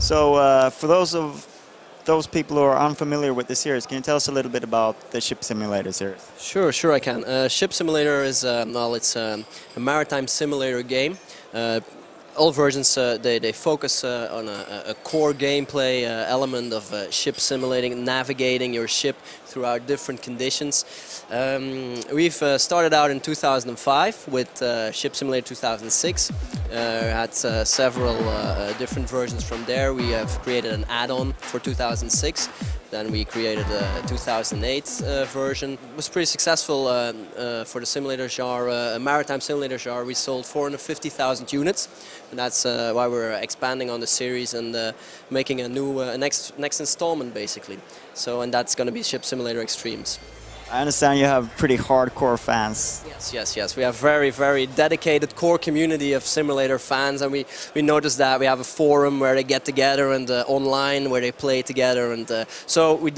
So for those people who are unfamiliar with the series, can you tell us a little bit about the Ship Simulator series? Sure, I can. Ship Simulator is, well, it's a maritime simulator game. All versions, they focus on a core gameplay element of ship simulating, navigating your ship throughout different conditions. We've started out in 2005 with Ship Simulator 2006. Had several different versions from there. We have created an add-on for 2006. Then we created a 2008 version. It was pretty successful for the simulator genre, a maritime simulator genre. We sold 450,000 units, and that's why we're expanding on the series and making a new next installment basically. So, and that's going to be Ship Simulator Extremes. I understand you have pretty hardcore fans. Yes. We have very dedicated core community of simulator fans, and we noticed that we have a forum where they get together and online where they play together, and so we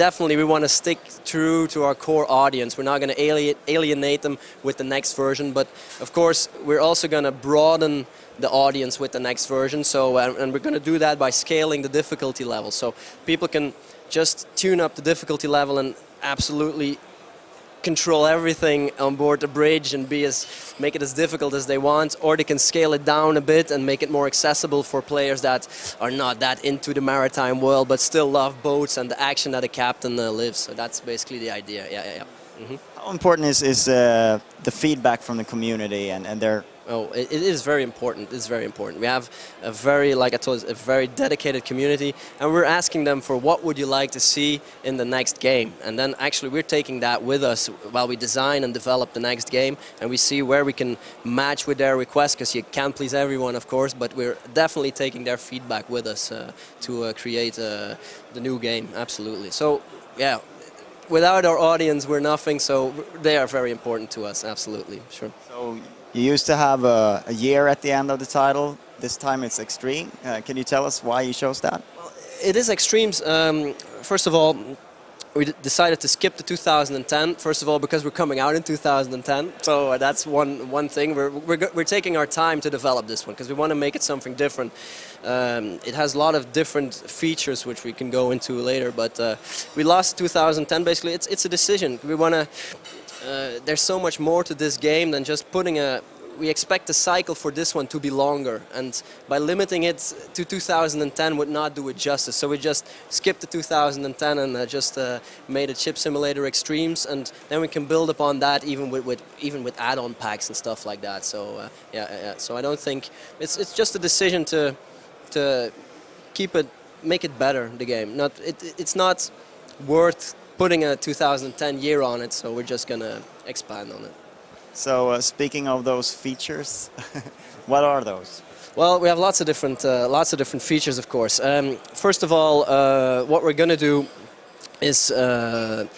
want to stick true to our core audience. We're not going to alienate them with the next version, but of course we're also going to broaden the audience with the next version. So and we're going to do that by scaling the difficulty level, so people can just tune up the difficulty level and absolutely control everything on board the bridge and make it as difficult as they want, or they can scale it down a bit and make it more accessible for players that are not that into the maritime world but still love boats and the action that a captain lives. So that's basically the idea. Yeah. How important is the feedback from the community and their... Oh, it is very important. It's very important. We have a very, like I told you, a very dedicated community, and we're asking them for what would you like to see in the next game. And then actually we're taking that with us while we design and develop the next game, and we see where we can match with their requests, because you can't please everyone, of course, but we're definitely taking their feedback with us to create the new game, absolutely. So, yeah. Without our audience, we're nothing, so they are very important to us, absolutely, sure. So you used to have a year at the end of the title. This time it's Extreme. Can you tell us why you chose that? Well, it is Extremes. First of all, we decided to skip the 2010. First of all, because we're coming out in 2010, so that's one thing. We're taking our time to develop this one because we want to make it something different. It has a lot of different features which we can go into later, but we lost 2010. Basically, it's a decision. We want to. There's so much more to this game than just putting a. We expect the cycle for this one to be longer, and by limiting it to 2010 would not do it justice. So we just skipped the 2010 and just made a Ship Simulator Extremes, and then we can build upon that even with add-on packs and stuff like that. So yeah. So I don't think it's just a decision to keep it, make it better. The game, it's not worth putting a 2010 year on it. So we're just gonna expand on it. So speaking of those features, what are those? Well, we have lots of different features, of course. First of all, what we're going to do is the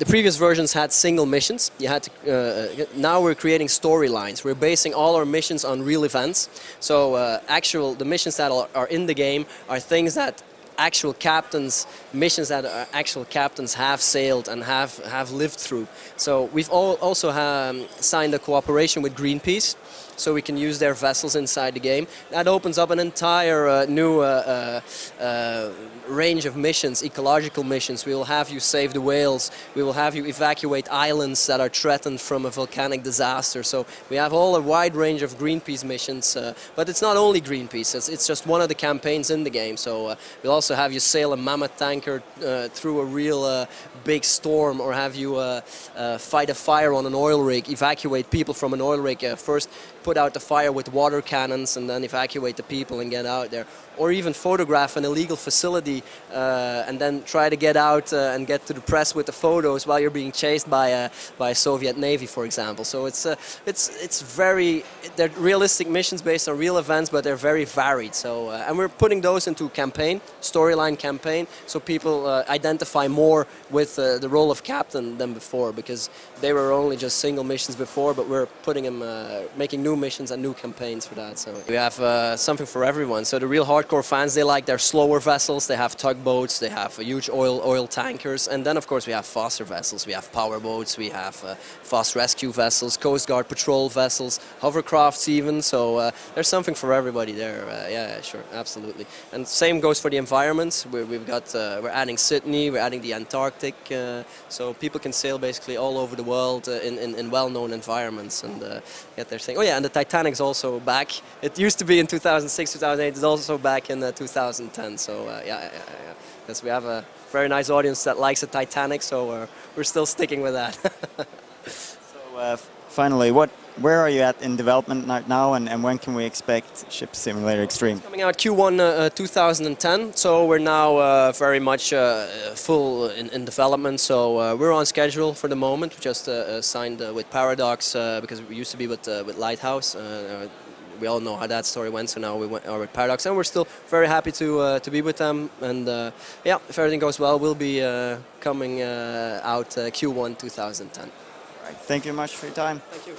previous versions had single missions. You had to, now we're creating storylines. We're basing all our missions on real events. So the missions that are in the game are things that actual captains, missions that actual captains have sailed and have lived through. So we've also signed a cooperation with Greenpeace, so we can use their vessels inside the game. That opens up an entire new range of missions, ecological missions. We will have you save the whales. We will have you evacuate islands that are threatened from a volcanic disaster. So we have a wide range of Greenpeace missions, but it's not only Greenpeace. It's just one of the campaigns in the game. So we'll also have you sail a mammoth tanker through a real big storm, or have you fight a fire on an oil rig, evacuate people from an oil rig, first put out the fire with water cannons and then evacuate the people and get out there. Or even photograph an illegal facility and then try to get out and get to the press with the photos while you're being chased by a Soviet Navy, for example. So they're realistic missions based on real events, but they're very varied. So and we're putting those into storyline campaign, so people identify more with the role of captain than before, because they were only just single missions before, but we're putting them, making new new missions and new campaigns for that. So we have something for everyone. So the real hardcore fans, they like their slower vessels. They have tugboats, they have huge oil tankers, and then of course we have faster vessels. We have powerboats, we have fast rescue vessels, Coast Guard patrol vessels, hovercrafts even. So there's something for everybody there. Yeah, sure, absolutely. And same goes for the environments. We're adding Sydney, we're adding the Antarctic, so people can sail basically all over the world in well-known environments and get their thing. Oh yeah, and the Titanic's also back. It used to be in 2006, 2008. It's also back in 2010. So yeah. Because we have a very nice audience that likes the Titanic, so we're still sticking with that. So finally, where are you at in development right now, and when can we expect Ship Simulator Extreme? It's coming out Q1 2010, so we're now very much full in development, so we're on schedule for the moment. We just signed with Paradox because we used to be with Lighthouse. We all know how that story went, so now are with Paradox, and we're still very happy to be with them. And yeah, if everything goes well, we'll be coming out Q1 2010. All right. Thank you much for your time. Thank you.